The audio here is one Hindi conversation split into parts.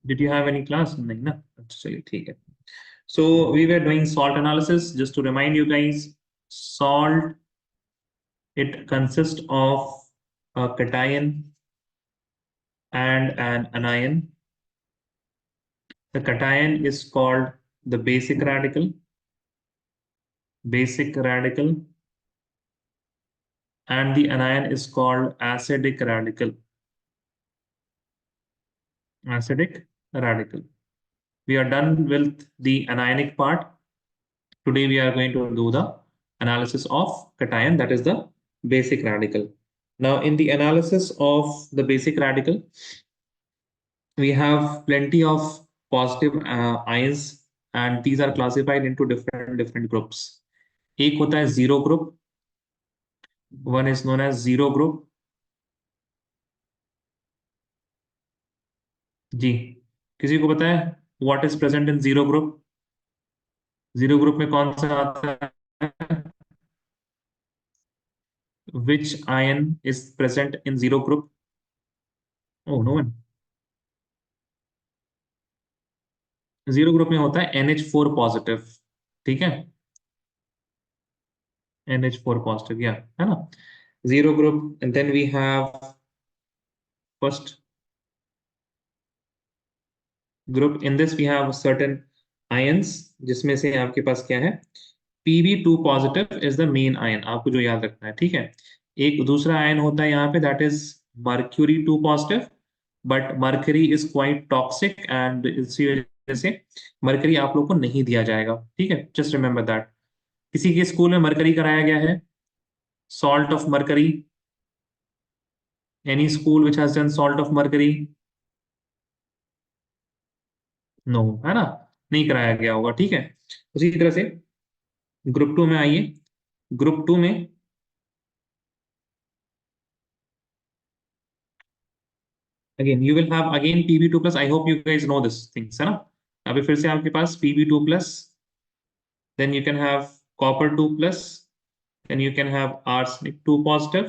Did you have any class? नहीं ना, अच्छा चलिए ठीक है. So we were doing salt analysis. Just to remind you guys, salt, it consists of a cation and an anion. The cation is called the basic radical, and the anion is called acidic radical. We are done with the anionic part. Today we are going to do the analysis of cation, that is the basic radical. Now, in the analysis of the basic radical, we have plenty of positive ions, and these are classified into different groups. एक होता है zero group. One is known as zero group. जी, किसी को पता है what is present in zero group? Zero group में कौन सा आता है? Which ion is present in zero group? Oh, no one. Zero group में होता है NH4 पॉजिटिव. ठीक है, NH4 पॉजिटिव, या है ना, zero group. And then we have first group. In this we have certain ions, जिसमें से आपके पास क्या है, Pb2 positive is the main ion, आपको जो याद रखना है. ठीक है, एक दूसरा आयन होता है यहाँ पे, that is Mercury2 positive, but mercury is quite toxic, and इसी वजह से मर्करी आप लोग को नहीं दिया जाएगा. ठीक है, जस्ट रिमेंबर दैट. किसी के स्कूल में मरकरी कराया गया है, salt of mercury? Any school which has done salt of mercury? No, है ना, नहीं कराया गया होगा. ठीक है, उसी तरह से ग्रुप टू में आइए. ग्रुप टू में again you will have again Pb2 plus. I hope you guys know this things, है ना. अभी फिर से आपके पास Pb2 plus, then you can have copper 2 plus, then you can have arsenic 2 positive,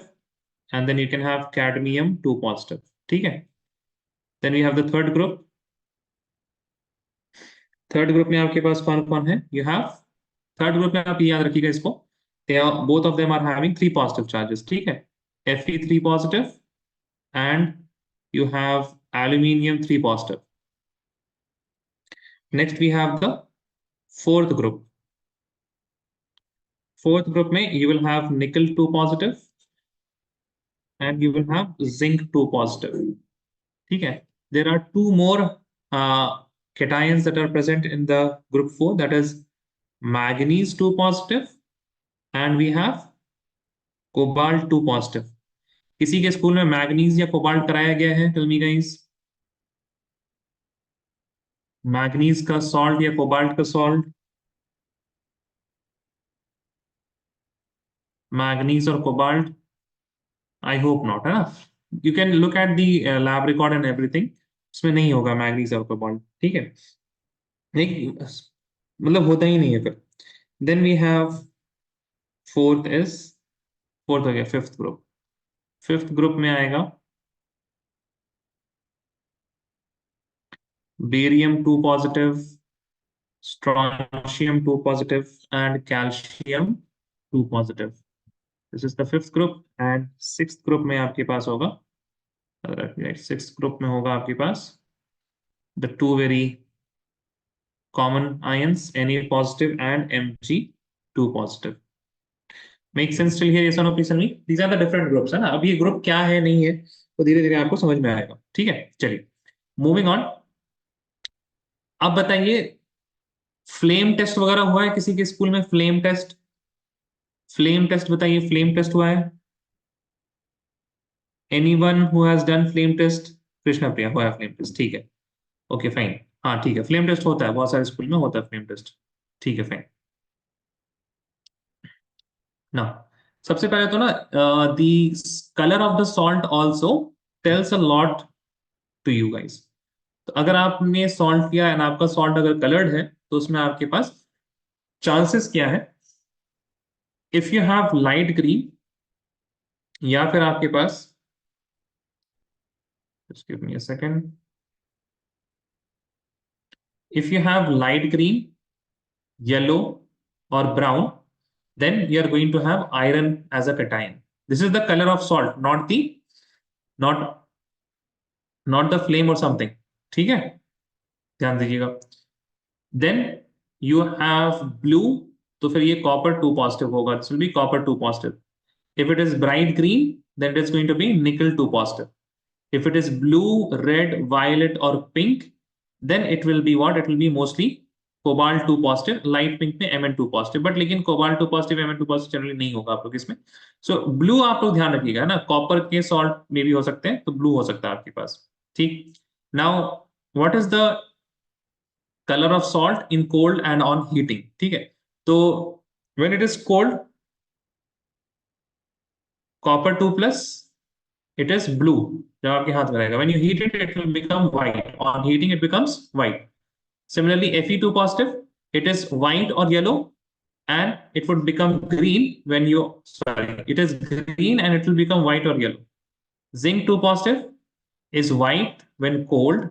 and then you can have cadmium 2 positive. ठीक है, then we have the third group. Third group में आपके पास कौन कौन है? यू हैव, थर्ड ग्रुप में आप ये याद रखिएगा इसको, both of them are having 3 positive charges. ठीक है, Fe3 positive, and you have aluminium 3 positive. Next we have the fourth group. Fourth group में you will have nickel 2 positive, and you will have zinc 2 positive. ठीक है, there are two more cations that are present in the group 4, that is manganese 2 positive, and we have cobalt 2 positive. किसी के स्कूल में मैग्नीज या कोबाल्ट कराया गया है? टेल मी गाइस, मैग्नीज का सॉल्ट या कोबाल्ट का सॉल्ट? मैग्नीज और कोबाल्ट, आई होप नॉट, है ना. You can look at the lab record and everything, उसमें नहीं होगा मैग्नीज और कोबाल्ट. ठीक है, नहीं मतलब होता ही नहीं है फिर. Then we have fourth is, fourth हो गया. फिफ्थ ग्रुप, फिफ्थ ग्रुप में आएगा barium 2 positive, strontium 2 positive, and calcium 2 positive. This is the fifth group. And sixth group में आपके पास होगा, sixth group में होगा आपके पास the two very common ions, Na positive and Mg2 positive. Make sense till here? Yes or no, please tell me. These are the different groups, है ना. अब ये ग्रुप क्या है नहीं है तो धीरे धीरे आपको समझ में आएगा. ठीक है, चलिए मूविंग ऑन. अब बताइए, फ्लेम टेस्ट वगैरह हुआ है किसी के स्कूल में? फ्लेम टेस्ट, फ्लेम टेस्ट बताइए, फ्लेम टेस्ट हुआ है? Anyone who has done flame test? Krishna Priya, हुआ है फ्लेम टेस्ट. ठीक है, ओके फाइन. हाँ ठीक है, फ्लेम टेस्ट होता है, बहुत सारे स्कूल में होता है फ्लेम टेस्ट. ठीक है, फाइन. ना, सबसे पहले तो ना, the colour of the salt also tells a lot to you guys. तो अगर आपने सॉल्ट किया एंड आपका सॉल्ट अगर कलर्ड है, तो उसमें आपके पास चांसेस क्या है? If you have light green, या फिर आपके पास, just give me a second. If you have light green, yellow, or brown, then you are going to have iron as a cation. This is the color of salt, not not the flame or something. ठीक है, ध्यान दीजिएगा. Then you have blue, तो फिर ये copper 2 positive होगा. This will be copper 2 positive. If it is bright green, then it is going to be nickel 2 positive. If it is blue, red, violet, or pink, then it will be what? It will be mostly cobalt 2 positive. Light pink में Mn 2 positive. But लेकिन cobalt 2 positive, Mn 2 positive generally नहीं होगा आप लोग इसमें. So blue आप लोग ध्यान रखिएगा ना. कॉपर के सॉल्ट में भी हो सकते हैं, तो ब्लू हो सकता है आपके पास. ठीक. Now what is the color of salt in cold and on heating? ठीक है. तो when it is cold, copper 2 plus, it is blue. जब आपके हाथ में रहेगा. When you heat it, it will become white. On heating, it becomes white. Similarly, Fe2 positive, it is white or yellow, and it would become green when you, sorry, it is green and it will become white or yellow. Zinc 2 positive is white when cold,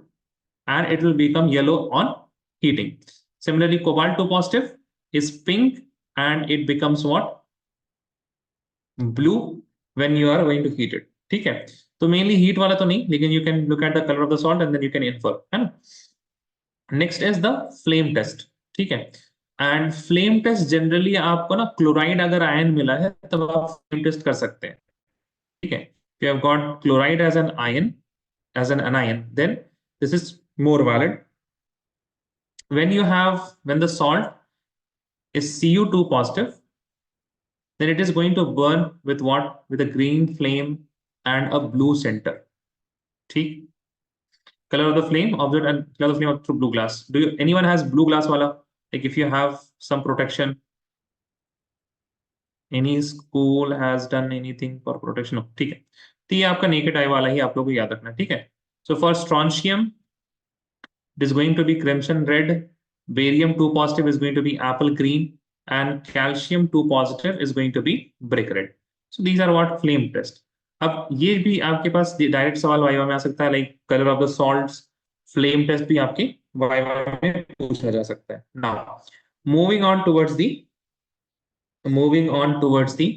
and it will become yellow on heating. Similarly, cobalt 2 positive is pink, and it becomes what? Blue when you are going to heat it. ठीक है. तो मेनली हीट वाला तो नहीं, लेकिन you can look at the colour of the salt and then you can infer, है ना. Next is the flame test. ठीक है. एंड फ्लेम टेस्ट जनरली आपको ना क्लोराइड अगर आयन मिला है तब आप फ्लेम टेस्ट कर सकते हैं. ठीक है. You have got chloride as an ion, as an anion, then this is more valid. When the salt is Cu2 positive, then it is going to burn with what? With a green flame and a blue center. ठीक. Color of the flame, observed, and color of the flame through blue glass. Anyone has blue glass wala? Like if you have some protection, any school has done anything for protection? ठीक है. तो ये आपका नेकेड आई वाला ही आप लोगों को याद रखना. ठीक है. So for strontium, it is going to be crimson red. Barium 2 positive is going to be apple green, and calcium 2 positive is going to be brick red. So these are what flame test. अब ये भी आपके पास डायरेक्ट सवाल वाइवा में आ सकता है, like colour of the salts. Flame test भी आपके वाइवा में पूछा जा सकता है. Now moving on towards the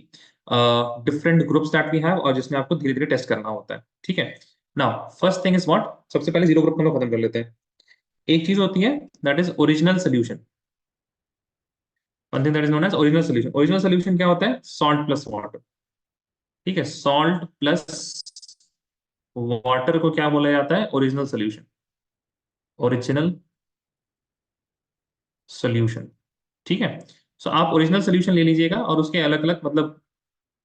different groups that we have, और जिसमें आपको धीरे धीरे टेस्ट करना होता है. ठीक है. Now first thing is what? सबसे पहले जीरो ग्रुप हम लोग खत्म कर लेते हैं. एक चीज होती है that is original solution. One thing that is known as original solution. Original solution क्या होता है? Salt plus water. ठीक है. सॉल्ट प्लस वाटर को क्या बोला जाता है? Original solution. Original solution. ठीक है. सो आप ओरिजिनल सोल्यूशन ले लीजिएगा, और उसके अलग अलग मतलब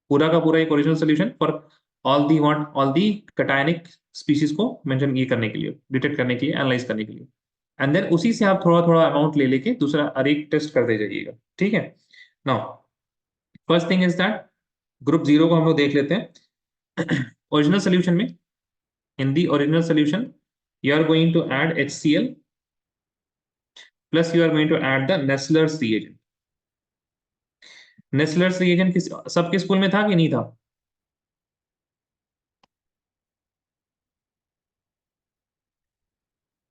पूरा का पूरा एक original solution for all the cationic species को मेंशन ये करने के लिए, डिटेक्ट करने के लिए, एनालाइज करने के लिए. एंड देन उसी से आप थोड़ा थोड़ा अमाउंट ले लेके दूसरा हर एक टेस्ट करते जाइएगा. ठीक है. Now first thing is that group zero को हम लोग देख लेते हैं. ओरिजिनल सोल्यूशन में, in the original solution, you are going to add HCl plus you are going to add the Nessler's reagent. Nessler's reagent सबके स्कूल में था कि नहीं था?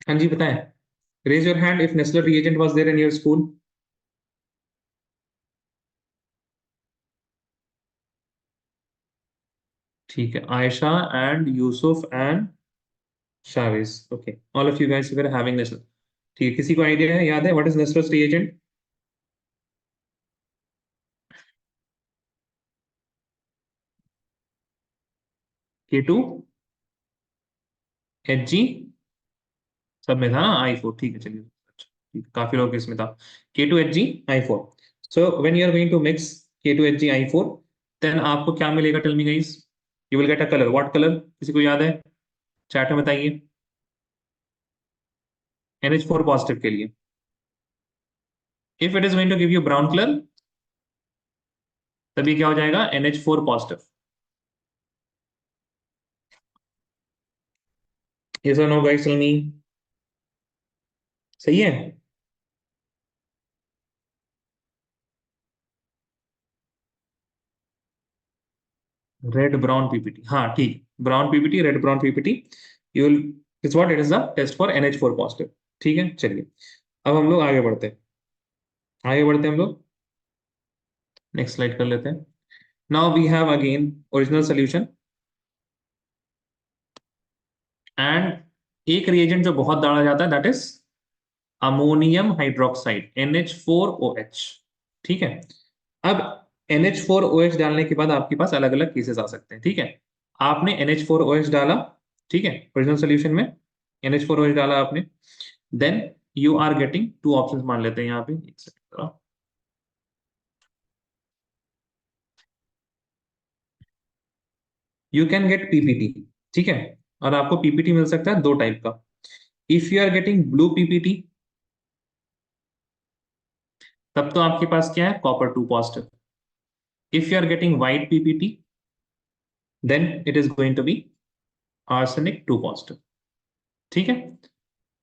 हाँ जी बताएं. Raise your hand if Nestler reagent was there in your school. ठीक है. Aisha and Yusuf and Shaviz. Okay. All of you guys were having Nestler. ठीक है. किसी को आइडिया है, याद है what is Nestler's reagent? K2 Hg सब में था ना. I4. ठीक है. चलिए. अच्छा, ठीक है. काफी लोग इसमें था. K2 Hg I4. So when you are going to mix K2 Hg I4, then आपको क्या मिलेगा? Tell me guys. You will get a color. What color? किसी को याद है? चैट में बताइए. NH4 पॉजिटिव के लिए if it is going to give you brown color, तभी क्या हो जाएगा? NH4 positive. yes or no guys, tell me. सही है. Red brown PPT. हाँ ठीक. Brown PPT, red brown PPT. You will, it's what? It is the test for NH4 positive. ठीक है. चलिए. अब हम लोग आगे बढ़ते हैं, आगे बढ़ते हैं हम लोग, नेक्स्ट स्लाइड कर लेते हैं। Now we have again original solution and एक रिएजेंट जो बहुत डाला जाता है, that is ammonium hydroxide NH4OH। ठीक है, अब NH4OH डालने के बाद आपके पास अलग अलग केसेस आ सकते हैं। ठीक है, आपने NH4OH डाला, ठीक है, ओरिजिनल सोल्यूशन में NH4OH डाला आपने, then you are getting two options, मान लेते हैं यहाँ पे, एक second, you can get PPT। ठीक है, और आपको PPT मिल सकता है दो टाइप का। If you are getting blue PPT, तब तो आपके पास क्या है, copper 2 positive. If you are getting white PPT, then it is going to be arsenic 2 positive. ठीक है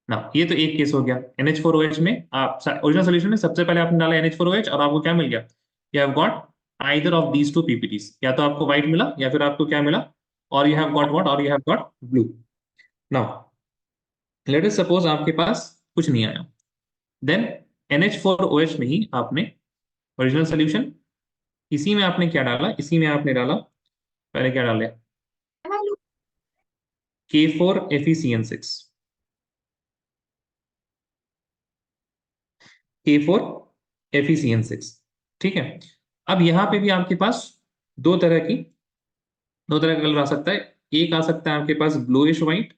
ना, ये तो एक केस हो गया। NH4OH में आप ओरिजिनल सोल्यूशन में सबसे पहले आपने डाला NH4OH और आपको क्या मिल गया, you have got either of these two PPTs, या तो आपको व्हाइट मिला या फिर आपको क्या मिला, और यू हैव गॉट व्हाट, और you have got blue. Now let us suppose आपके पास कुछ नहीं आया, देन NH4OH में ही आपने ओरिजिनल सोल्यूशन, इसी में आपने क्या डाला, इसी में आपने डाला, पहले क्या डाले, K4FeCN6, K4FeCN6। ठीक है, अब यहां पे भी आपके पास दो तरह की दो तरह का कलर आ सकता है। एक आ सकता है आपके पास ब्लूइश व्हाइट,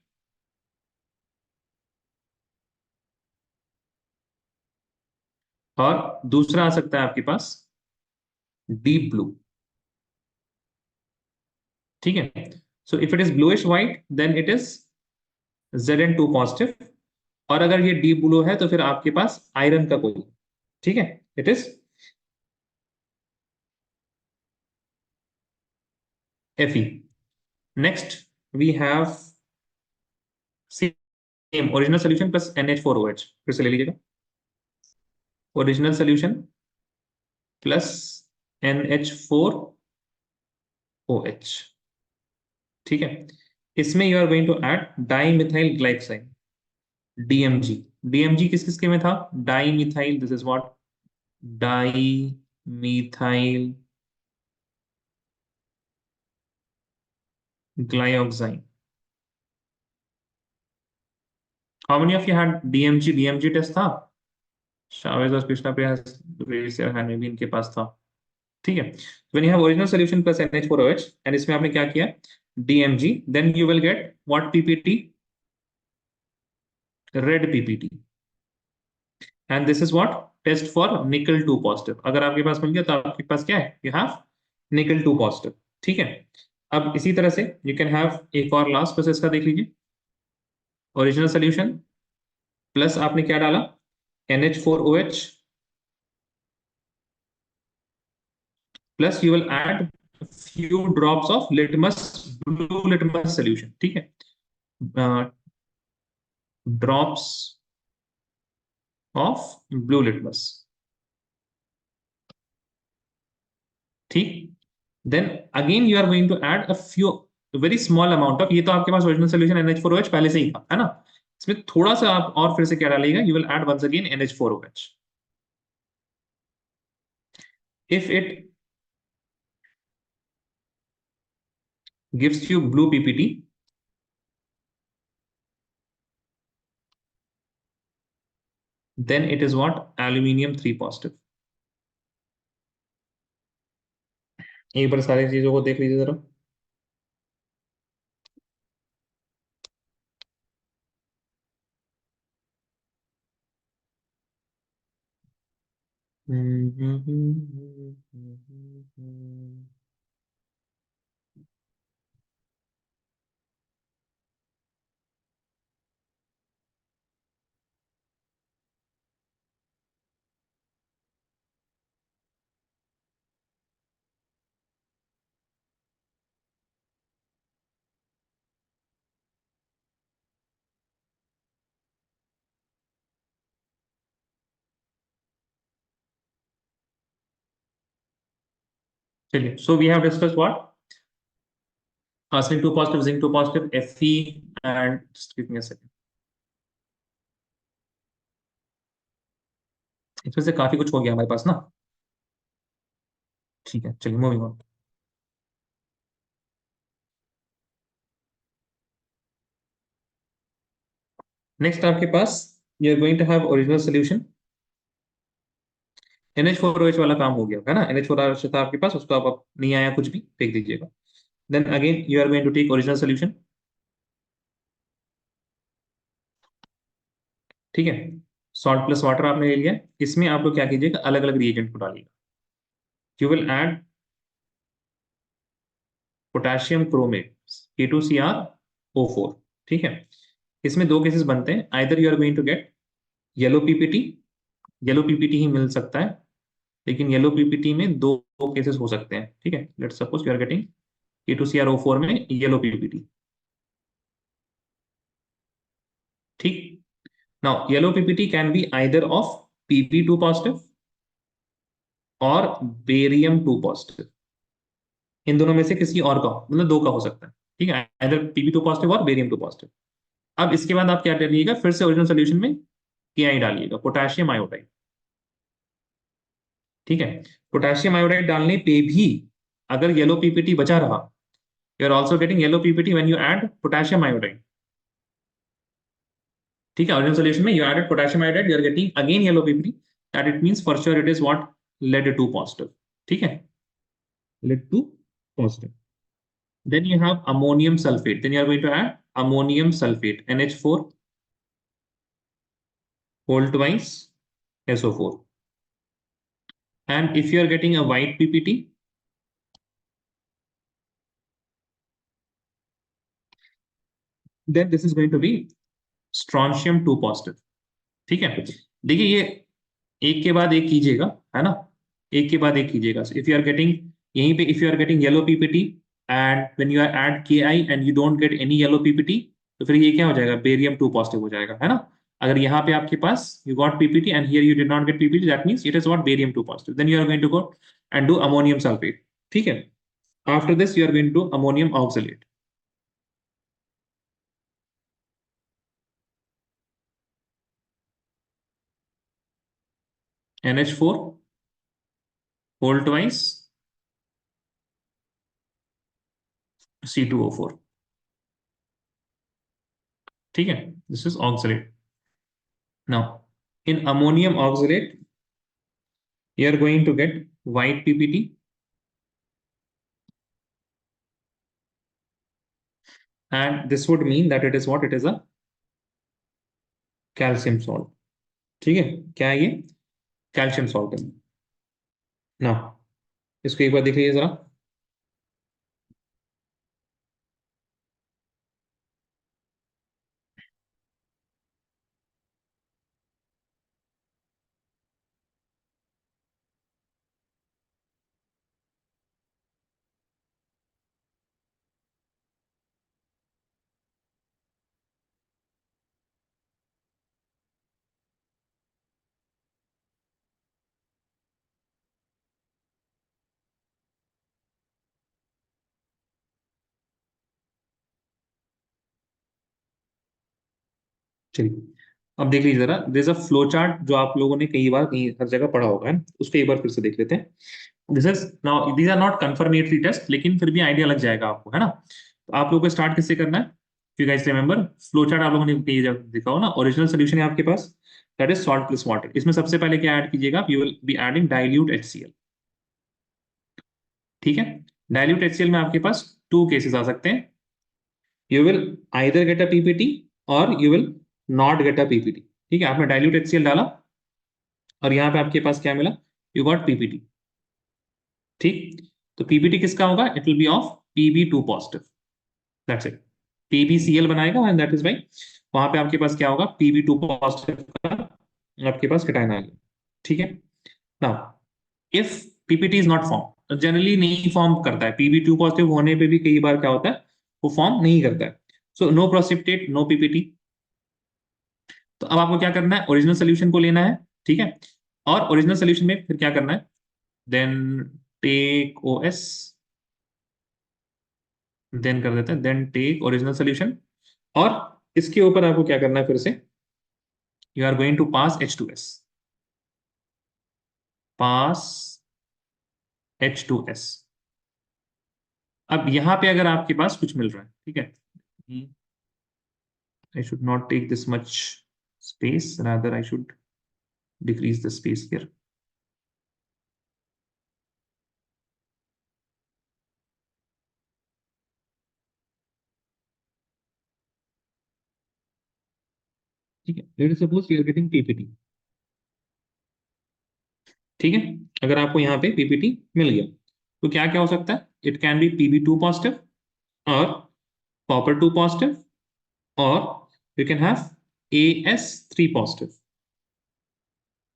और दूसरा आ सकता है आपके पास डीप ब्लू। ठीक है, so if it is bluish white then it is Zn2 positive, और अगर ये डीप ब्लू है तो फिर आपके पास आयरन का कोई, ठीक है, it is Fe। Next we have same original solution plus NH4OH, फिर से ले लीजिएगा, ओरिजिनल सोल्यूशन प्लस NH4OH। ठीक है, इसमें you are going to add dimethyl glycoside, DMG। DMG किस किस के में था, dimethyl, this is what, dimethyl glyoxide. How many of you had DMG test था, शावेज और कृष्णा प्रिया, भी इनके पास था। ठीक है, when you have original solution plus NH4OH and इसमें आपने क्या किया, DMG, then you will get what PPT, red PPT, and this is what, test for निकल 2 पॉजिटिव। अगर आपके पास मिल गया तो आपके पास क्या है, यू हैव निकल 2 पॉजिटिव। ठीक है, अब इसी तरह से यू कैन हैव एक और लास्ट प्रोसेस का देख लीजिए, ओरिजिनल सोल्यूशन प्लस आपने क्या डाला, NH4OH, plus you will add few drops of litmus, blue litmus solution। ठीक है, ड्रॉप्स ऑफ ब्लू लिटमस। ठीक, then again you are going to add a few, very small amount of, ये तो आपके पास ओरिजिनल सोल्यूशन NH4OH पहले से ही था, है ना, इसमें थोड़ा सा आप और फिर से क्या डालिएगा, you will add once again NH4OH। If it gives you blue PPT, then it is what, aluminium 3 positive। एक बार सारी चीजों को देख लीजिए जरा। चलिए, so we have discuss what, arsenic 2 positive, zinc 2 positive, Fe, and just give me a second। इसमें से काफी कुछ हो गया हमारे पास ना। ठीक है, चलिए मूविंग ऑन। नेक्स्ट आपके पास you are going to have original solution. NH4OH वाला काम हो गया है ना, NH4OH था आपके पास, उसको आप नहीं आया कुछ भी फेंक दीजिएगा। Then again you are going to take original solution. ठीक है, सॉल्ट प्लस वाटर आपने ले लिया। इसमें आप लोग क्या कीजिएगा, अलग अलग रिएजेंट को डालिएगा। You will add potassium chromate K2Cr O4। ठीक है, इसमें दो केसेस बनते हैं, either you are going to get yellow PPT, yellow PPT ही मिल सकता है, लेकिन येलो पीपीटी में दो केसेस हो सकते हैं। ठीक है, let's suppose you are getting K2Cr O4 में येलो पीपीटी। ठीक, now yellow PPT can be either of Pp2 positive और बेरियम 2 पॉजिटिव। इन दोनों में से किसी और का, मतलब दो का हो सकता है। ठीक है, आइदर Pp2 पॉजिटिव और बेरियम 2 पॉजिटिव। अब इसके बाद आप क्या करिएगा, फिर से ओरिजिनल सोल्यूशन में KI डालिएगा, पोटेशियम आयोडाइड। ठीक है, पोटेशियम आयोडाइड डालने पे भी अगर येलो पीपीटी बचा रहा, you are also getting yellow PPT when you add potassium iodide. ठीक है, ओरिजिनल सोल्यूशन में you added potassium iodide, you are getting again yellow PPT, that it means for sure it is what, lead 2 positive. ठीक है, lead 2 positive. then you have ammonium sulfate, then you are going to add ammonium sulfate NH4 whole twice SO4. And if you are getting a white PPT, then this is going to be strontium 2 positive। ठीक है, देखिए ये एक के बाद एक कीजिएगा, है ना, एक के बाद एक कीजिएगा। इफ यू आर गेटिंग, यहीं पे if you are getting yellow PPT and when you are add KI and you don't get any yellow PPT, तो फिर ये क्या हो जाएगा, बेरियम 2 पॉजिटिव हो जाएगा, है ना। अगर यहाँ पे आपके पास you got PPT and here you did not get PPT, that means it is what, barium 2 positive. Then you are going to go and do ammonium sulphate. ठीक है, after this you are going to ammonium oxalate. NH4 whole twice C2O4। ठीक है, this is oxalate. Now, in ammonium oxalate, you are going to get white PPT, and this would mean that it is what? It is a calcium salt। ठीक है, क्या है ये, कैल्शियम सॉल्ट है ना। इसको एक बार देख लीजिए जरा। चलिए, अब देख लीजिए जरा, दिस अ फ्लो चार्ट जो आप लोगों ने कई बार कहीं हर जगह पढ़ा होगा, है उसको एक बार फिर से देख लेते हैं। This is now, these are not confirmatory test, लेकिन फिर भी आइडिया लग जाएगा आपको, है ना। तो आप लोगों को स्टार्ट किससे करना है, you guys remember, flow chart आप लोगों ने कई जगह देखा हो ना, ओरिजिनल सोल्यूशन है आपके पास, that is salt plus water. इसमें सबसे पहले क्या ऐड कीजिएगा, you will be adding dilute HCl। ठीक है, डाइल्यूट HCl में आपके पास टू केसेस आ सकते हैं, you will either get a PPT और you will not get a PPT. ठीक है, आपने डाइल्यूट HCl डाला और यहाँ पे आपके पास क्या मिला, यू गॉट पीपीटी। ठीक, तो पीपीटी किसका होगा, it will B of Pb2 positive, that's it. PbCl बनाएगा एंड दैट इज बाई, वहां पे आपके पास क्या होगा, Pb2 पॉजिटिव का आपके पास कैटायन आ गया। ठीक है, now if PPT is not form, generally नहीं फॉर्म करता है, Pb2 पॉजिटिव होने पे भी कई बार क्या होता है, वो फॉर्म नहीं करता है। So no precipitate, no PPT. तो अब आपको क्या करना है, ओरिजिनल सोल्यूशन को लेना है। ठीक है, और ओरिजिनल सोल्यूशन में फिर क्या करना है, देन टेक OS, देन कर देते हैं, देन टेक ओरिजिनल सोल्यूशन, और इसके ऊपर आपको क्या करना है, फिर से you are going to pass H2S। Pass H2S। अब यहां पे अगर आपके पास कुछ मिल रहा है, ठीक है, I should not take this much space, rather I should decrease the space here. ठीक है, let us suppose you are getting PPT. ठीक है, अगर आपको यहाँ पे पीपीटी मिल गया तो क्या क्या हो सकता है? It can be PB2 positive और copper 2 पॉजिटिव और you can have AS3 positive.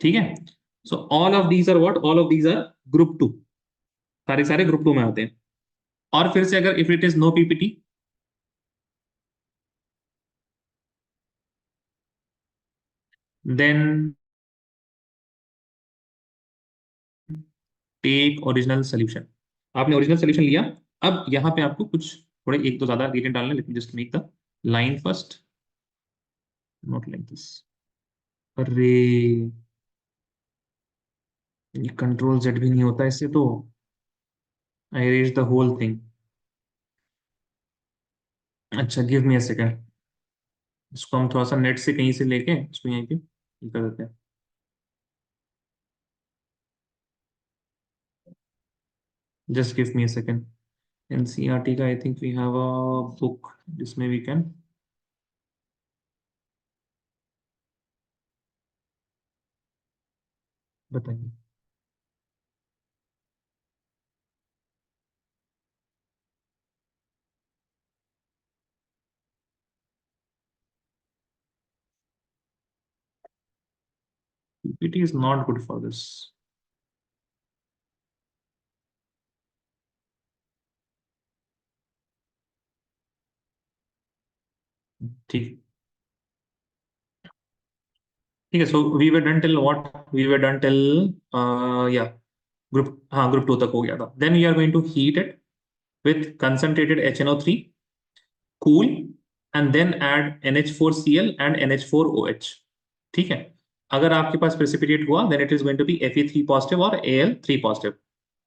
ठीक है, so all of these are what? All of these are group 2। सारे सारे ग्रुप 2 में आते हैं। और फिर से अगर if it is no PPT, then take original solution. आपने ओरिजिनल सोल्यूशन लिया। अब यहाँ पे आपको कुछ थोड़े एक तो ज्यादा रिएजेंट डालने, लेकिन just make the line first, not like this. अरे, ये Ctrl Z भी नहीं होता इससे तो। आई रेज द होल थिंग। अच्छा, गिव मी अ सेकंड। इसको हम थोड़ा सा नेट से कहीं से लेके इसको यहीं पे ये कर देते हैं। Just give me a second. NCERT का I think we have a book जिसमें वी कैन, बताइए। PPT is not good for this. ठीक, ठीक है। So we were done till what? We were done till या ग्रुप, हाँ, ग्रुप 2 तक हो गया था। Then we are going to heat it with concentrated HNO3, cool, and then add NH4Cl and NH4OH। ठीक है, अगर आपके पास प्रेसिपिटेट हुआ then it is going to be Fe3 positive और Al3 पॉजिटिव।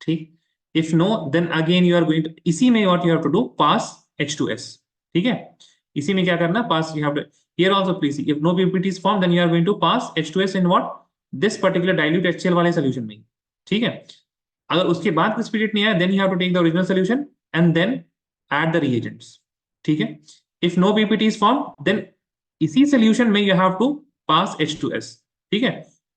ठीक, if no then again you are going to, इसी में what you have to do, pass H2S। ठीक है, इसी में क्या करना, pass you have to, here also please, if no PPT is form then you are going to pass H2S in what, this particular dilute HCl वाले सोल्यूशन में। ठीक है, अगर उसके बाद प्रेसिपिटेट नहीं आया then you have to take the original solution and then add the reagents. ठीक है, if no PPT is form then इसी सोल्यूशन में you have to pass H2S। ठीक है,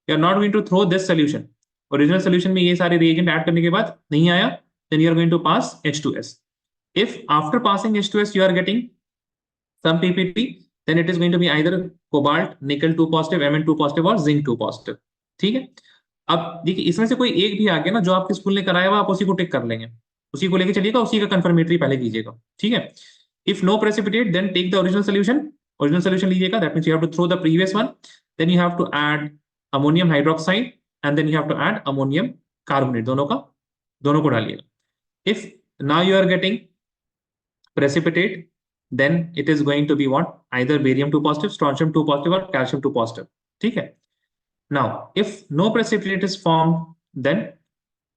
you are not going to throw this solution. Original solution में ये सारे रिएजेंट ऐड करने के बाद नहीं आया then you are going to pass H2S। if after passing H2S you are getting some PPT, then it is going to be either cobalt nickel 2 positive, Mn 2 positive और zinc 2 positive। ठीक है, अब देखिए इसमें से कोई एक भी आ गया ना जो आपके स्कूल ने कराया हुआ, आप उसी को टिक कर लेंगे, उसी को लेके चलिएगा, उसी का कंफर्मेटरी पहले कीजिएगा। ठीक है, if no precipitate then take the original solution. Original solution लीजिएगा, that means you have to throw the previous one, then you have to add ammonium hydroxide and then you have to add ammonium carbonate, दोनों का, दोनों को डालिएगा। if now you are getting precipitate, then it is going to be what? Either barium 2 positive, strontium 2 positive or calcium 2 positive। ठीक है, now if no precipitate is formed then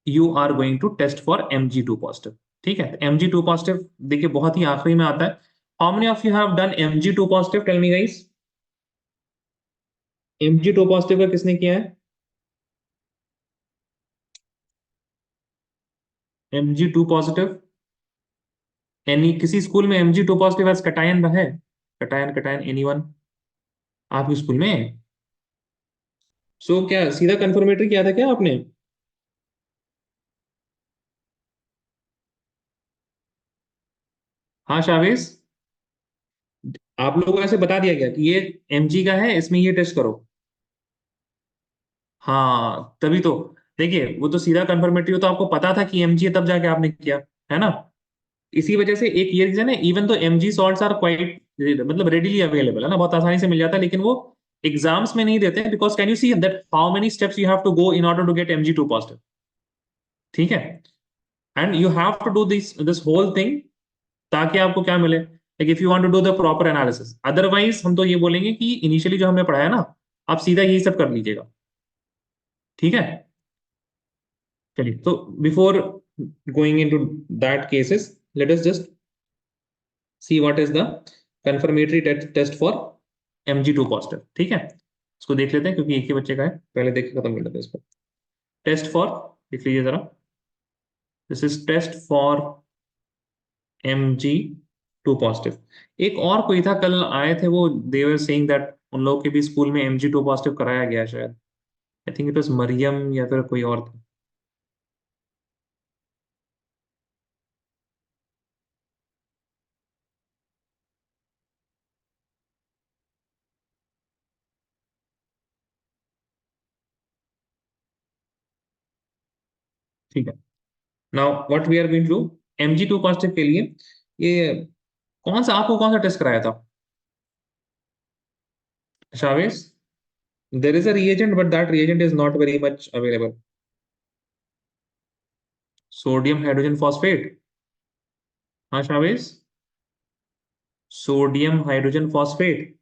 you are going to test for Mg2 positive। ठीक है, Mg2 positive देखिए बहुत ही आखिरी में आता है। how many of you have done Mg2 positive? tell me guys, Mg2 positive का किसने किया है? Mg2 positive, एनी किसी स्कूल में Mg2 positive एज कटायन है? कटायन, कटायन, एनीवन आपके स्कूल में? सो क्या सीधा कंफर्मेटरी किया था क्या आपने? हाँ शावेज, आप लोगों को ऐसे बता दिया गया कि ये Mg का है, इसमें ये टेस्ट करो। हाँ तभी तो, देखिए वो तो सीधा कंफर्मेटरी हो तो आपको पता था कि Mg है तब जाके आपने किया, है ना? इसी वजह से एक ये रीजन है, इवन तो Mg सॉल्ट्स आर क्वाइट, मतलब रेडिली अवेलेबल है ना, बहुत आसानी से मिल जाता है, लेकिन वो एग्जाम्स में नहीं देते because can you see that how many steps you have to go in order to get Mg2 positive. ठीक है, and you have to do this this whole thing ताकि आपको क्या मिले, like if you want to do the proper analysis. Otherwise हम तो ये बोलेंगे कि इनिशियली जो हमने पढ़ाया ना, आप सीधा यही सब कर लीजिएगा। ठीक है, चलिए, तो before going into that cases, let us just see what is the confirmatory test for Mg2 positive. ठीक है, इसको देख लेते हैं क्योंकि एक ही बच्चे का है, पहले देख के खत्म कर लेते हैं इसको। टेस्ट फॉर, देख लीजिए जरा, this is test for Mg2 positive. एक और कोई था, कल आए थे वो, दे वर सेइंग दैट उन लोगों के भी स्कूल में Mg2 पॉजिटिव कराया गया है शायद। I think it was Mariam या फिर कोई और था। ठीक है, now what we are going to do, Mg2 positive के लिए ये कौन सा, आपको कौन सा टेस्ट कराया था शावेश? There is a reagent, but that reagent is not very much available. Sodium hydrogen phosphate. हाँ शावेश, सोडियम हाइड्रोजन फॉस्फेट।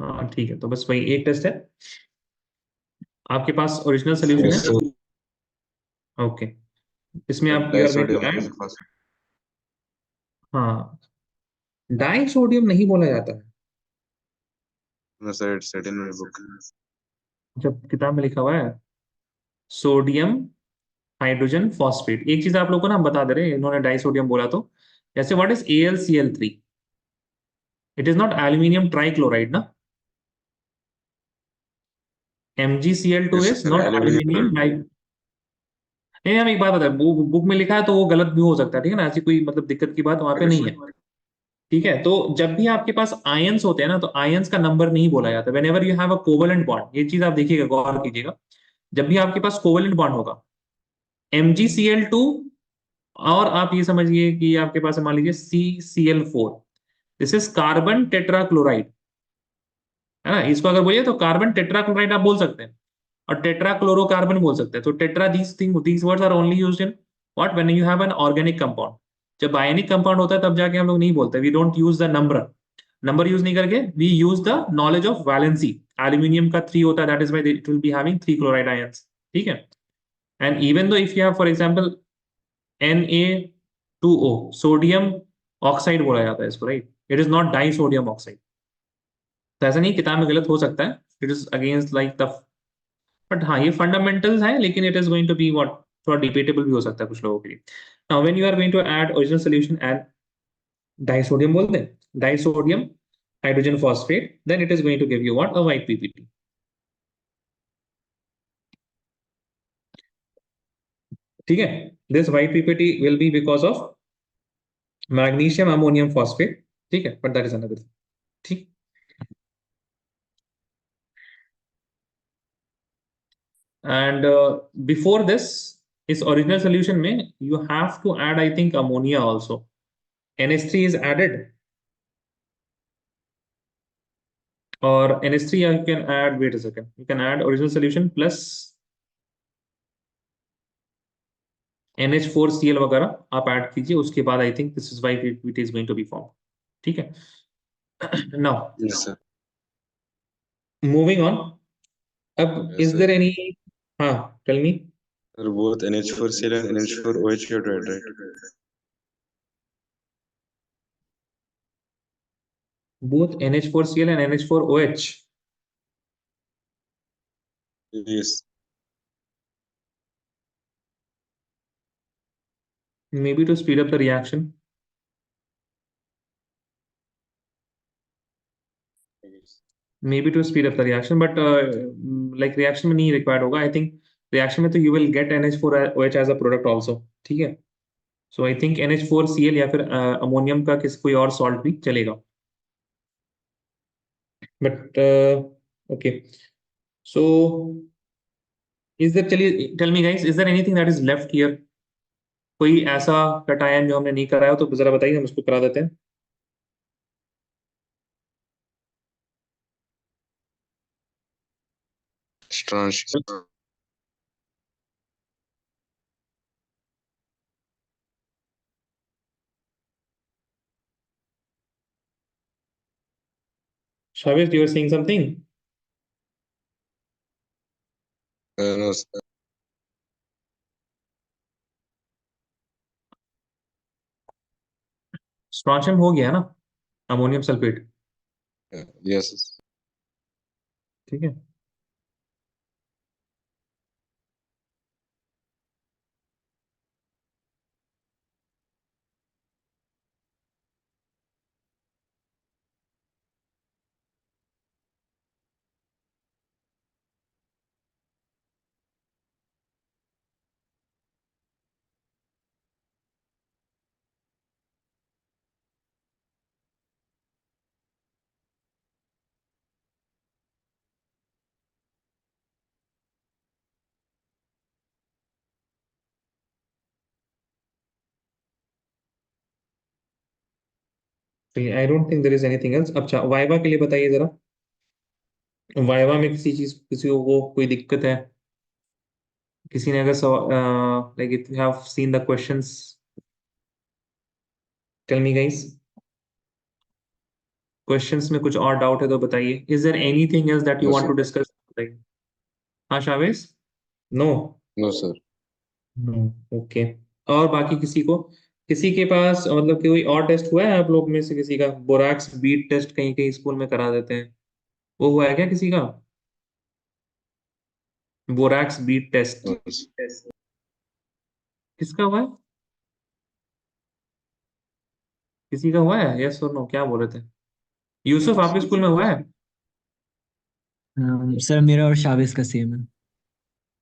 हाँ ठीक है, तो बस वही एक टेस्ट है आपके पास, ओरिजिनल सोल्यूशन Yes, है। sir. ओके, इसमें आप you are going to Disodium add, phosphate. हाँ, डाई सोडियम नहीं बोला जाता है No, sir, it's written in my book. जब किताब में लिखा हुआ है सोडियम हाइड्रोजन फॉस्फेट। एक चीज आप लोगों को ना हम बता दे रहे हैं, इन्होंने डाई सोडियम बोला तो, जैसे what is AlCl3, it is not aluminium trichloride ना, MgCl2 It's is not aluminium aluminium chloride. Di. नहीं, हम एक बात बताए, बुक में लिखा है तो वो गलत भी हो सकता है, ठीक है ना, ऐसी कोई मतलब दिक्कत की बात वहां पे नहीं है। ठीक है, तो जब भी आपके पास आयंस होते हैं ना, तो आयंस का नंबर नहीं बोला जाता। When ever you have a covalent bond, ये चीज आप देखिएगा, गौर कीजिएगा, जब भी आपके पास कोवलेंट बॉन्ड होगा, MgCl2, और आप ये समझिए कि आपके पास है, मान लीजिए CCl4, this is carbon tetrachloride, है ना, इसको अगर बोलिए तो कार्बन टेट्राक्लोराइड आप बोल सकते हैं, और टेट्राक्लोरोकार्बन बोल सकते हैं। तो tetra, these words are only used in what, when you have an organic compound. जब आयनिक कंपाउंड होता है तब जाके हम लोग नहीं बोलते, we don't use the number, number use नहीं करके, we use the knowledge of valency. Aluminium का 3 होता है, that is why it will be having 3 chloride ions. ठीक है, and even though if you have for example Na2O, sodium oxide बोला जाता है इसको, right, it is not disodium oxide. तो ऐसा नहीं, किताब में गलत हो सकता है, it is against like the, but हाँ ये फंडामेंटल्स है, लेकिन it is going to be what, थोड़ा डिबेटेबल भी हो सकता है कुछ लोगों के लिए। Now when you are going to add original solution, add disodium बोलते हैं, disodium hydrogen phosphate, then it is going to give you what, a white PPT. ठीक है, this white PPT will be because of magnesium ammonium phosphate. ठीक है, बट दैट इज अनदर, ठीक। एंड बिफोर दिस, इस ओरिजिनल सॉल्यूशन में you have to add I think ammonia also, NH3 is added, or NH3 you can add, wait a second, you can add original solution plus NH4Cl वगैरह आप ऐड कीजिए, उसके बाद I think this is why it is going to be form. ठीक है, now Yes, sir. Moving on, अब Yes, is sir. There any, हाँ tell me, Sir, both NH4Cl and NH4OH you tried, right? both NH4Cl and NH4OH, Yes. maybe to speed up the reaction, Yes. maybe to speed up the reaction, but like reaction में नहीं required होगा, I think reaction में तो you will get NH4OH as a product also। ठीक है, सो आई थिंक NH4Cl या फिर अमोनियम का किस कोई और सॉल्ट भी चलेगा, but okay, so is there, चलिए tell me guys, is there anything that is left here, कोई ऐसा कटायन जो हमने नहीं कराया हो तो जरा बताइए, हम उसको करा देते हैं। Strange. Shavish, you are saying something? No, sir. Strontium हो गया ना, अमोनियम सल्फेट। Yes. ठीक है। I don't think there is anything else. अच्छा, वाइवा के लिए बताइए जरा। वाइवा में किसी को कोई दिक्कत है? किसी ने अगर like if you have seen the questions, tell me guys. Questions में कुछ और डाउट है तो बताइए। Is there anything else that you No, want sir. To discuss? हाँ Shavesh. No. No, sir. No. Okay. और बाकी किसी के पास मतलब कि कोई और टेस्ट हुआ है आप लोग में से किसी का? बोरैक्स बीट टेस्ट कहीं कहीं स्कूल में करा देते हैं, वो हुआ है क्या किसी का? Borax bead test No, sir. किसका हुआ है? किसी का हुआ है? यस और नो क्या बोल रहे थे? यूसुफ, आपके स्कूल में हुआ है? सर मेरा और शाबिस का सेम है।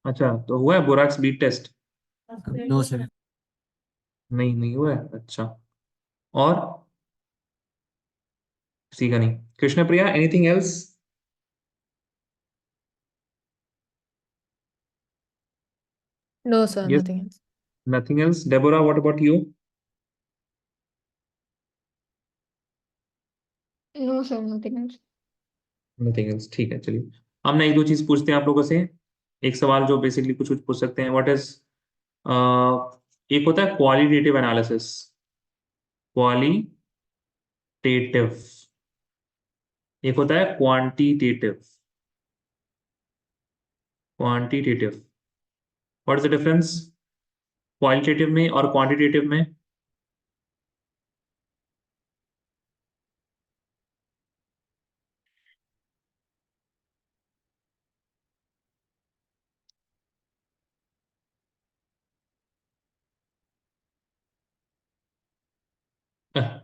अच्छा, तो हुआ है borax bead test? No sir. नहीं, नहीं हुआ है। अच्छा। और किसी का नहीं? Krishna Priya, anything else? No, sir, yes. nothing else. Nothing else. Deborah, what about you? No, sir, nothing else. Nothing else, ठीक है। चलिए, हम ना एक दो चीज पूछते हैं आप लोगों से। एक सवाल जो बेसिकली कुछ कुछ पूछ सकते हैं। व्हाट इज एक होता है क्वालिटेटिव एनालिसिस, क्वालिटेटिव। एक होता है quantitative, quantitative. What is the difference qualitative में और क्वांटिटेटिव में?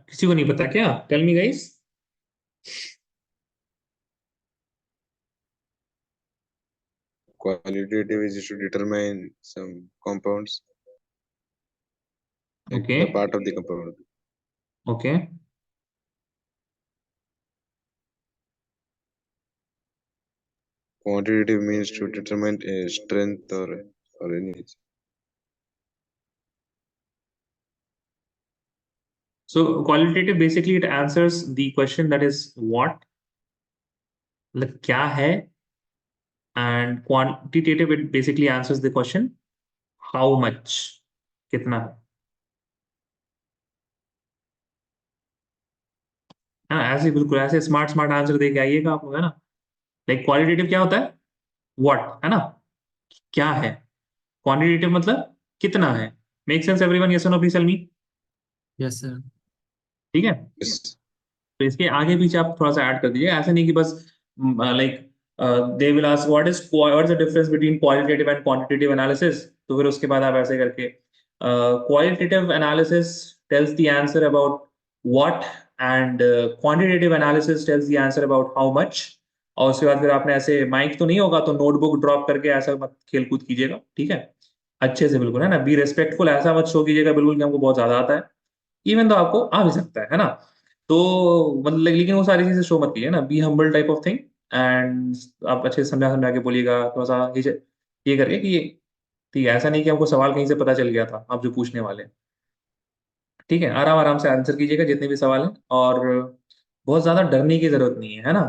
किसी को नहीं पता क्या? Tell me guys. Qualitative is to determine some compounds, like okay. the part of the compound. Okay. Quantitative means to determine a strength or any. So qualitative basically it answers the question that is what, मतलब क्या है, and quantitative it basically answers the question how much, कितना है। हाँ, ऐसे बिल्कुल ऐसे स्मार्ट स्मार्ट आंसर दे के आइएगा आप लोग, है ना। लाइक क्वालिटेटिव क्या होता है? व्हाट, है ना, क्या है। क्वांटिटेटिव मतलब कितना है। Make sense everyone? यस और no, please tell me. Yes sir. ठीक है। Yes. तो इसके आगे पीछे आप थोड़ा सा ऐड कर दीजिए, ऐसा नहीं कि बस like they will ask what is the difference between qualitative and quantitative analysis, तो फिर उसके बाद आप ऐसे करके qualitative analysis tells the answer about what, and quantitative analysis tells the answer about how much. और उसके बाद फिर आपने ऐसे, माइक तो नहीं होगा तो नोटबुक ड्रॉप करके ऐसा मत खेल कूद कीजिएगा, ठीक है। अच्छे से बिल्कुल, है ना, बी रेस्पेक्टफुल, ऐसा मत शो कीजिएगा बिल्कुल कि हमको बहुत ज्यादा आता है। इवन तो आपको आ भी सकता है ना। तो मतलब लेकिन वो सारी चीजें शो मत कीजिए ना, be humble type of thing. And आप अच्छे से समझा समझा के बोलिएगा, थोड़ा सा ये करके कि ठीक है, ऐसा नहीं कि हमको सवाल कहीं से पता चल गया था आप जो पूछने वाले हैं। ठीक है, आराम आराम से आंसर कीजिएगा जितने भी सवाल हैं, और बहुत ज्यादा डरने की जरूरत नहीं है ना।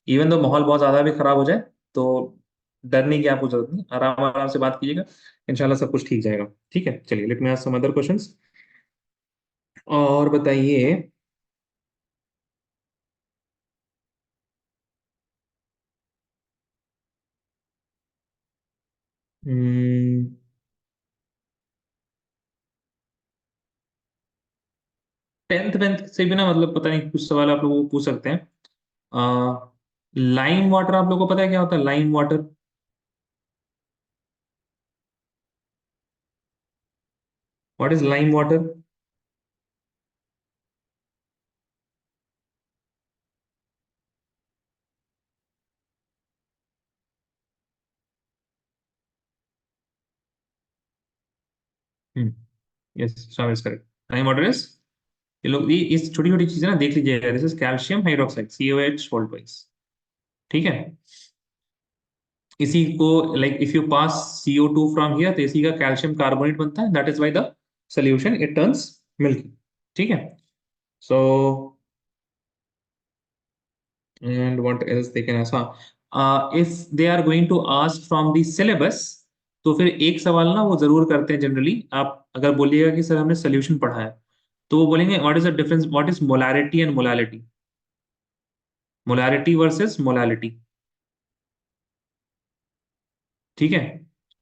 इवन तो माहौल बहुत ज्यादा भी खराब हो जाए तो डरने की आपको जरूरत नहीं, आराम आराम से बात कीजिएगा, इंशाल्लाह सब कुछ ठीक जाएगा। ठीक है, चलिए, let me ask some other questions. और बताइए, टेंथ वेंथ से भी ना, मतलब पता नहीं, कुछ सवाल आप लोगों को पूछ सकते हैं। लाइम वाटर आप लोगों को पता है क्या होता है? Lime water, what is lime water? Yes, Sham is correct. Lime water is, ये लोग ये इस छोटी छोटी चीजें ना देख लीजिएगा। This is calcium hydroxide, COH volt wise. ठीक है, इसी को like if you pass CO2 from here, तो इसी का कैल्शियम कार्बोनेट बनता है, that is why the solution it turns milky. ठीक है, so and what else they can ask, if they are going to ask from the syllabus, तो फिर एक सवाल ना वो जरूर करते हैं जनरली। आप अगर बोलिएगा कि सर हमने सोल्यूशन पढ़ा है, तो वो बोलेंगे what is the difference, what is molarity and molality, molarity versus molality. ठीक है,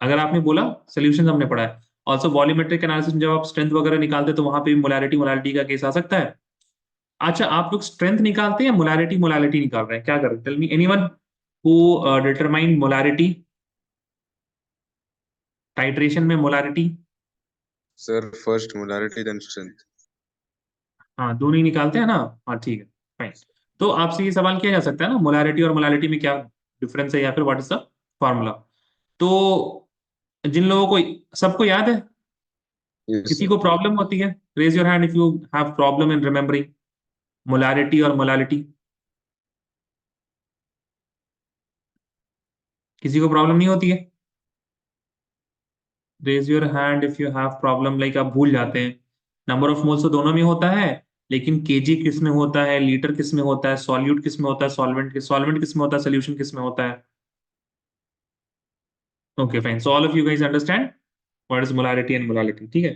अगर आपने बोला सोल्यूशन हमने पढ़ा है, ऑल्सो वॉल्यूमेट्रिक एनालिसिस में जब आप स्ट्रेंथ वगैरह निकालते तो वहां पे भी मोलारिटी मोलालिटी का केस आ सकता है। अच्छा, आप लोग स्ट्रेंथ निकालते हैं या मोलारिटी मोलालिटी निकाल रहे हैं, क्या कर रहे हैं? Tell me anyone who determine molarity, titration में molarity. Sir, first molarity, then strength. हाँ, दोनों ही निकालते हैं ना। हाँ ठीक है, फाइन। तो आपसे ये सवाल किया जा सकता है ना, मोलारिटी और मोलालिटी में क्या डिफरेंस है, या फिर व्हाट इज द फॉर्मूला। तो जिन लोगों को सबको याद है, Yes, किसी sir. को प्रॉब्लम होती है, raise your hand if you have problem in remembering molarity और मोलालिटी। किसी को प्रॉब्लम नहीं होती है? Raise your hand if you have problem, like आप भूल जाते हैं। नंबर ऑफ मोल्स तो दोनों में होता है, लेकिन केजी किस में होता है, लीटर किस में होता है, सॉल्यूट किस में होता है, सॉल्वेंट किस में होता है, सोल्यूशन किस में होता है। Okay fine, so all of you guys understand what is molarity and molality. ठीक है,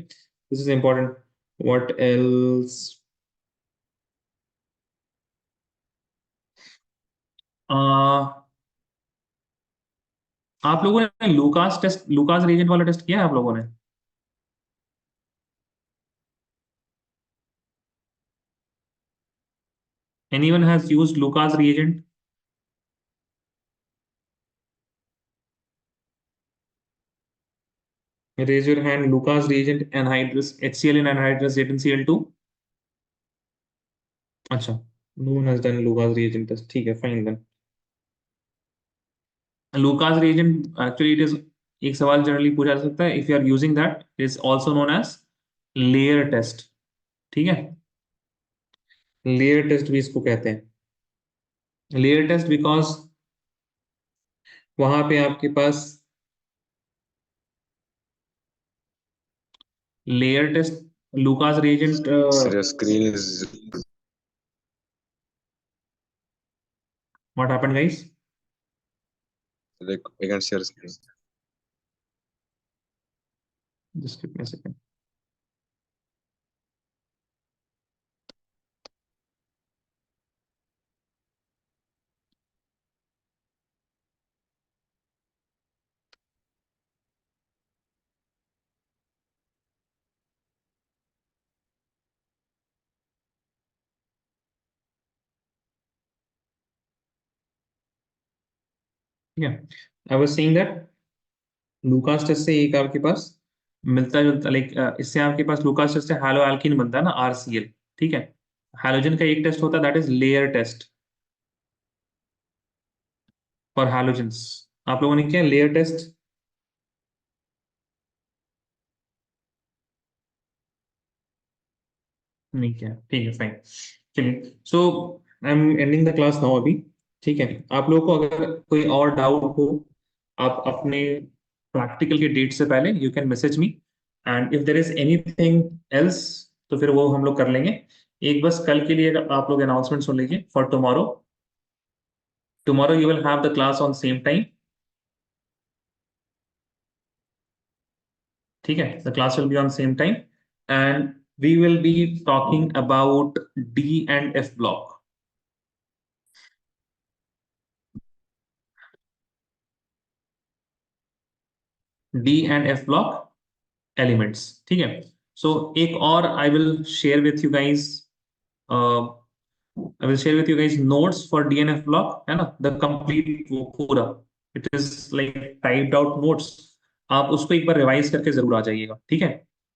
this is important. What else? आप लोगों ने लूकास टेस्ट, लूकास रिएजेंट वाला टेस्ट किया है आप लोगों ने? Anyone has used Lucas reagent? Raise your hand. Lucas reagent anhydrous HCl in anhydrous ZnCl2. अच्छा, no one has done Lucas reagent test. ठीक है, fine then. Lucas reagent actually it is, एक सवाल जनरली पूछा जा सकता है, if you are using that it is also known as layer test. ठीक है, layer test भी इसको कहते हैं, layer test because वहां पे आपके पास layer test, Lucas reagent Sir, your screen is what happened guys? like I can share screen. Just give me a second. Yeah, I was saying that Lucas test से एक आपके पास मिलता जुलता, लाइक इससे आपके पास लूकास टेस्ट से हैलो एल्कीन बनता है ना, RCl। ठीक है, हैलोजन का एक टेस्ट होता है, that is layer test for halogens. आप लोगों ने किया लेयर टेस्ट? नहीं किया, ठीक है फाइन। चलिए, so I am ending the class now अभी। ठीक है, आप लोगों को अगर कोई और डाउट हो, आप अपने प्रैक्टिकल के डेट से पहले you can message me, and if there is anything else तो फिर वो हम लोग कर लेंगे। एक बस कल के लिए आप लोग अनाउंसमेंट सुन लीजिए for tomorrow. Tomorrow you will have the class on same time. ठीक है, the class will be on same time and we will be talking about D and F block। D and F block elements. ठीक है, सो एक और I will share with you guys, I will share with you guys notes for DNF block, है ना, the complete वो पूरा, it is like typed out notes, आप उसको एक बार रिवाइज करके जरूर आ जाइएगा। ठीक है,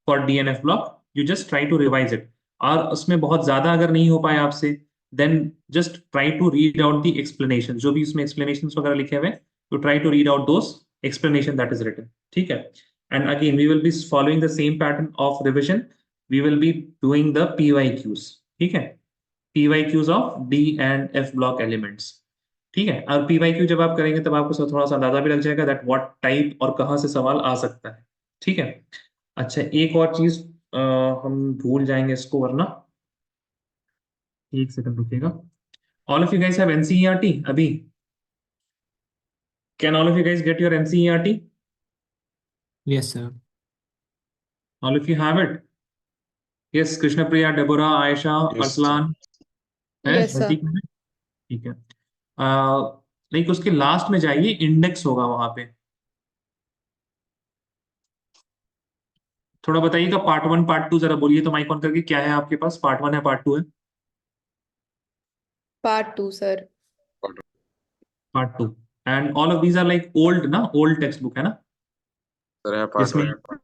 for DNF block you just try to revise it, और उसमें बहुत ज्यादा अगर नहीं हो पाए आपसे, then just try to read out the explanation, जो भी उसमें explanations वगैरह लिखे हुए हैं, to try to read out those explanation that is written। ठीक है, and again we will be following the same pattern of revision, we will be doing the PYQs। ठीक है, PYQs of D and F block elements. ठीक है, और PYQ जब आप करेंगे तब आपको थोड़ा सा अंदाजा भी लग जाएगा दैट व्हाट टाइप और कहाँ से सवाल आ सकता है। ठीक है, अच्छा एक और चीज हम भूल जाएंगे इसको, वरना एक सेकंड रुकिएगा। All of you guys have NCERT अभी? Can all of you guys get your NCERT? Yes, sir. All of you have it? Yes, Krishnapriya, Deborah, Ayesha, Yes, Arsalan है? Yes, sir. ठीक है, ठीक है। लाइक उसके लास्ट में जाइए, इंडेक्स होगा वहां पे, थोड़ा बताइएगा पार्ट 1 पार्ट 2 जरा बोलिए तो माइक ऑन करके, क्या है आपके पास, पार्ट 1 है पार्ट 2 है? Part 2, sir. Part 2, and all of these are like old ना, ओल्ड टेक्स्ट बुक है ना, sir, I have part जिसमें one.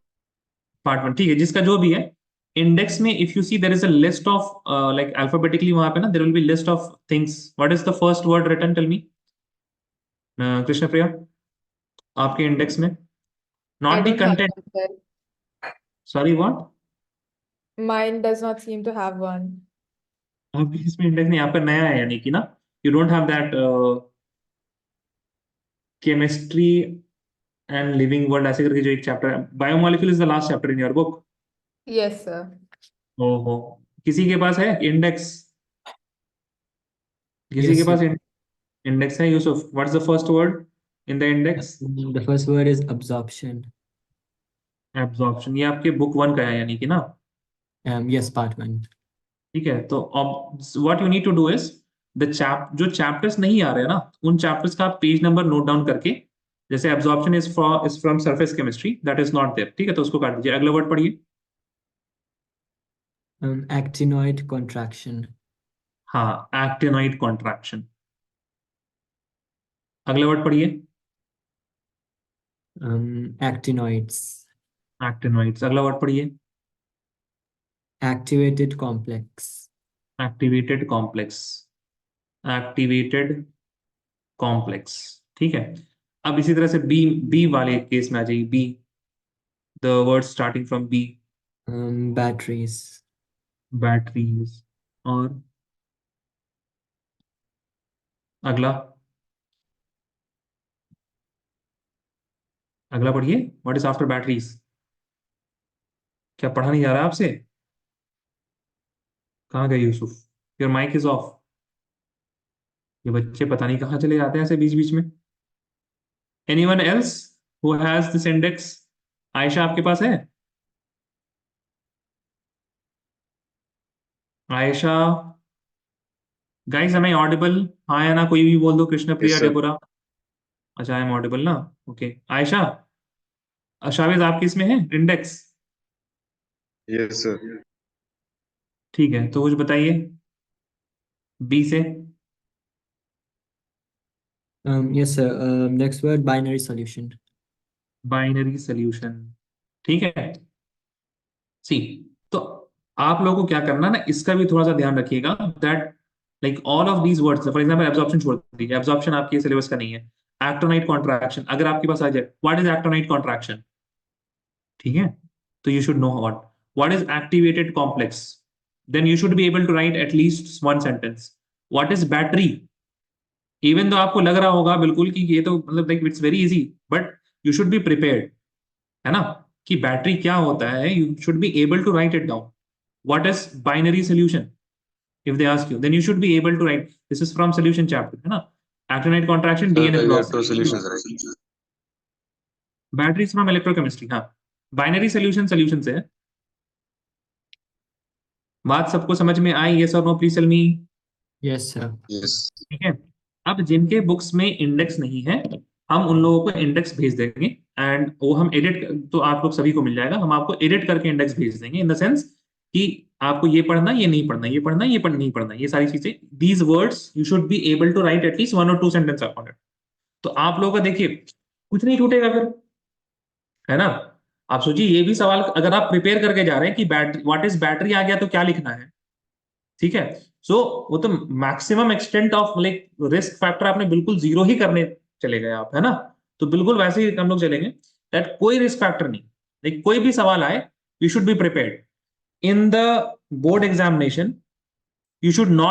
पार्ट 1, ठीक है, जिसका जो भी है इंडेक्स में, if you see there is a list of like alphabetically वहां पे ना, there will be list of things, what is the first word written, tell me Krishnapriya, आपके इंडेक्स में, I not the don't have content, one, sir. Sorry what, Mine does not seem to have one. अभी इसमें इंडेक्स नहीं, यहाँ पर नया है यानी कि ना, you don't have that chemistry and living world ऐसे करके जो एक चैप्टर है, biomolecule is the last chapter in your book. Yes, sir. ओहो, किसी के पास है इंडेक्स? किसी Yes, के sir. पास इंडेक्स है? Yusuf, what's the first word in the index? The first word is absorption. Absorption, ये आपके बुक 1 का है यानी कि ना? Yes, part 1. ठीक है, तो अब what you need to do is the जो चैप्टर्स नहीं आ रहे हैं ना, उन चैप्टर्स का पेज नंबर नोट डाउन करके, जैसे absorption is from surface chemistry, that is not there. ठीक है, तो उसको काट दीजिए, अगला वर्ड पढ़िए। Actinoid contraction. हाँ, एक्टिनोइड कॉन्ट्रैक्शन। अगला वर्ड पढ़िए। Actinoids. एक्टिनोइड्स। अगला वर्ड पढ़िए। Activated complex. Activated complex. Activated complex. ठीक है, अब इसी तरह से बी, बी वाले केस में आ जाइए, B, the word starting from B. Batteries. Batteries. और अगला, अगला पढ़िए, व्हाट इज आफ्टर बैटरीज? क्या पढ़ा नहीं जा रहा आपसे? कहाँ गए Yusuf? Your mic is off. ये बच्चे पता नहीं कहाँ चले जाते हैं ऐसे बीच बीच में। Anyone else who has this index? Ayesha, आपके पास है? Ayesha, guys am I audible? हाँ या ना, कोई भी बोल दो, Krishna Priya, Yes, sir. Deborah. अच्छा, आई एम ऑडिबल ना, ओके। आयशा, शावेज आपकी इसमें है इंडेक्स? Yes, sir. ठीक है, तो कुछ बताइए बी से। Yes, sir. Next word, binary solution. Binary solution. ठीक है, सी, तो आप लोगों को क्या करना ना, इसका भी थोड़ा सा ध्यान रखिएगा that like all of these words, for example absorption छोड़ दीजिए, एब्जॉर्प्शन आपके सिलेबस का नहीं है। एक्टोनाइट कॉन्ट्रैक्शन अगर आपके पास आ जाए, व्हाट इज एक्टोनाइट कॉन्ट्रैक्शन? ठीक है, तो you should know what is activated complex, then you should be able to write at least one sentence. What is battery? Even तो आपको लग रहा होगा बिल्कुल कि ये तो मतलब like it's very easy, but you should be prepared, है ना, कि बैटरी क्या होता है, you should be able to write it down. What is binary solution? If they ask you, then you should be able to write, this is from solution chapter, है ना, actinide contraction, Sir, DNF we loss, have two solutions, right? Batteries from electrochemistry. हाँ, बाइनरी सोल्यूशन सोल्यूशन से है। बात सबको समझ में आई? यस और no, please tell me. Yes, sir. Yes. ठीक है, अब जिनके बुक्स में इंडेक्स नहीं है, हम उन लोगों को इंडेक्स भेज देंगे, एंड वो हम एडिट, तो आप लोग सभी को मिल जाएगा, हम आपको एडिट करके इंडेक्स भेज देंगे, इन द सेंस कि आपको ये पढ़ना, ये नहीं पढ़ना, ये पढ़ना, ये नहीं पढ़ना, ये सारी चीजें, these words you should be able to write at least 1 or 2 sentence upon it. तो आप लोगों का देखिए कुछ नहीं छूटेगा फिर, है ना। आप सोचिए ये भी सवाल अगर आप प्रिपेयर करके जा रहे हैं कि बैटरी, व्हाट इज बैटरी आ गया तो क्या लिखना है, ठीक है। सो वो तो maximum extent of like risk factor आपने बिल्कुल जीरो ही करने चले गए आप, है ना। तो बिल्कुल वैसे ही हम लोग चलेंगे, दैट कोई रिस्क फैक्टर नहीं, लाइक कोई भी सवाल आए you should be prepared in the board examination, you should not